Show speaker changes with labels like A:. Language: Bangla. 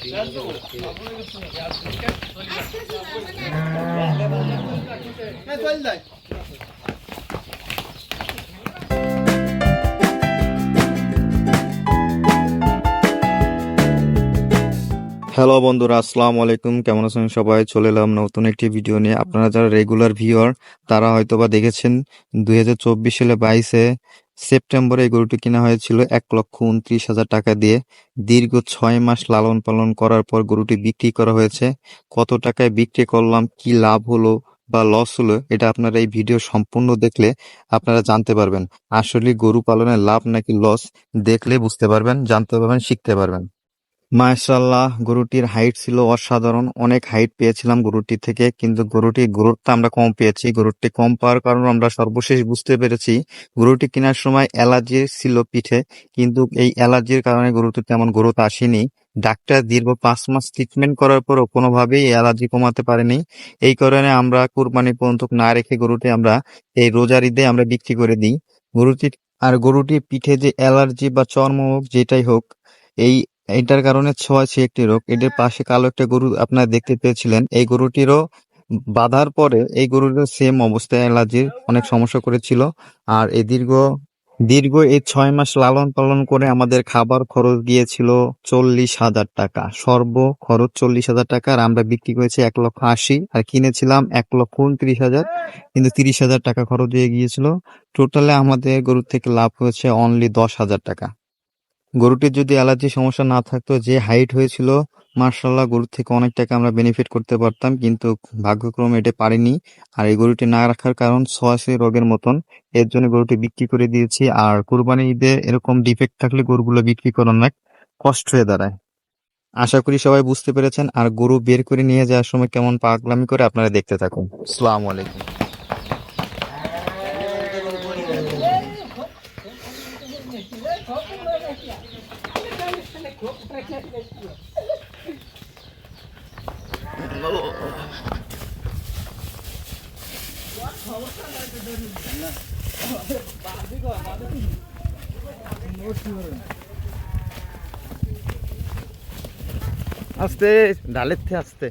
A: হ্যালো বন্ধুরা, আসসালামু আলাইকুম। কেমন আছেন সবাই? চলে এলাম নতুন একটি ভিডিও নিয়ে। আপনারা যারা রেগুলার ভিউয়ার তারা হয়তোবা দেখেছেন 2024 সালে 22 সেপ্টেম্বরে এই গরুটি কেনা হয়েছিল 1,29,000 টাকা দিয়ে। দীর্ঘ 6 মাস লালন পালন করার পর গরুটি বিক্রি করা হয়েছে। কত টাকায় বিক্রি করলাম, কি লাভ হলো বা লস হলো, এটা আপনারা এই ভিডিও সম্পূর্ণ দেখলে আপনারা জানতে পারবেন। আসলে গরু পালনের লাভ নাকি লস দেখলে বুঝতে পারবেন, জানতে পারবেন, শিখতে পারবেন। মাশাআল্লাহ, গরুটির হাইট ছিল অসাধারণ। অনেক হাইট পেয়েছিলাম গরুটি থেকে, কিন্তু গরুটির গ্রোথটা আমরা কম পেয়েছি। গরুটি কম পাওয়ার কারণে আমরা সর্বশেষ বুঝতে পেরেছি গরুটি কেনার সময় অ্যালার্জি ছিল পিঠে, কিন্তু এই অ্যালার্জির কারণে গরুটির তেমন গ্রোথ আসেনি। ডাক্তার দীর্ঘ 5 মাস ট্রিটমেন্ট করার পরও কোনোভাবেই এই অ্যালার্জি কমাতে পারেনি। এই কারণে আমরা কুরবানি পর্যন্ত না রেখে গরুটি আমরা এই রোজার ঈদে আমরা বিক্রি করে দিই গরুটির। আর গরুটির পিঠে যে অ্যালার্জি বা চর্মরোগ যেটাই হোক, এই এটার কারণে ছোঁয়াচে একটি রোগ। এদের পাশে কালো একটা গরু আপনারা দেখতে পেয়েছিলেন। এই গরুটিরও বাঁধার পরে এই গরুটির সেম অবস্থায় অ্যালার্জির অনেক সমস্যা করেছিল। আর এই দীর্ঘ দীর্ঘ এই 6 মাস লালন পালন করে আমাদের খাবার খরচ গিয়েছিল 40,000 টাকা। খরচ 40,000 টাকা, আর আমরা বিক্রি করেছি 1,80,000, আর কিনেছিলাম 1,29,000, কিন্তু 30,000 টাকা খরচ হয়ে গিয়েছিল। টোটালে আমাদের গরুর থেকে লাভ হয়েছে অনলি 10,000 টাকা। গরুটির যদি অ্যালার্জি সমস্যা না থাকতো, যে হাইট হয়েছিল, মার্শাল্লাহ গরুর থেকে অনেক টাকা আমরা বেনিফিট করতে পারতাম, কিন্তু ভাগ্যক্রমে এটা পারিনি। আর এই গরুটি না রাখার কারণ ছোঁয়াচে রোগের মতন, এর জন্য গরুটি বিক্রি করে দিয়েছি। আর কুরবানি ঈদে এরকম ডিফেক্ট থাকলে গরুগুলো বিক্রি করা অনেক কষ্ট হয়ে দাঁড়ায়। আশা করি সবাই বুঝতে পেরেছেন। আর গরু বের করে নিয়ে যাওয়ার সময় কেমন পাগলামি করে আপনারা দেখতে থাকুন। আসসালামু আলাইকুম। আস্তে, ডালের থেকে আস্তে।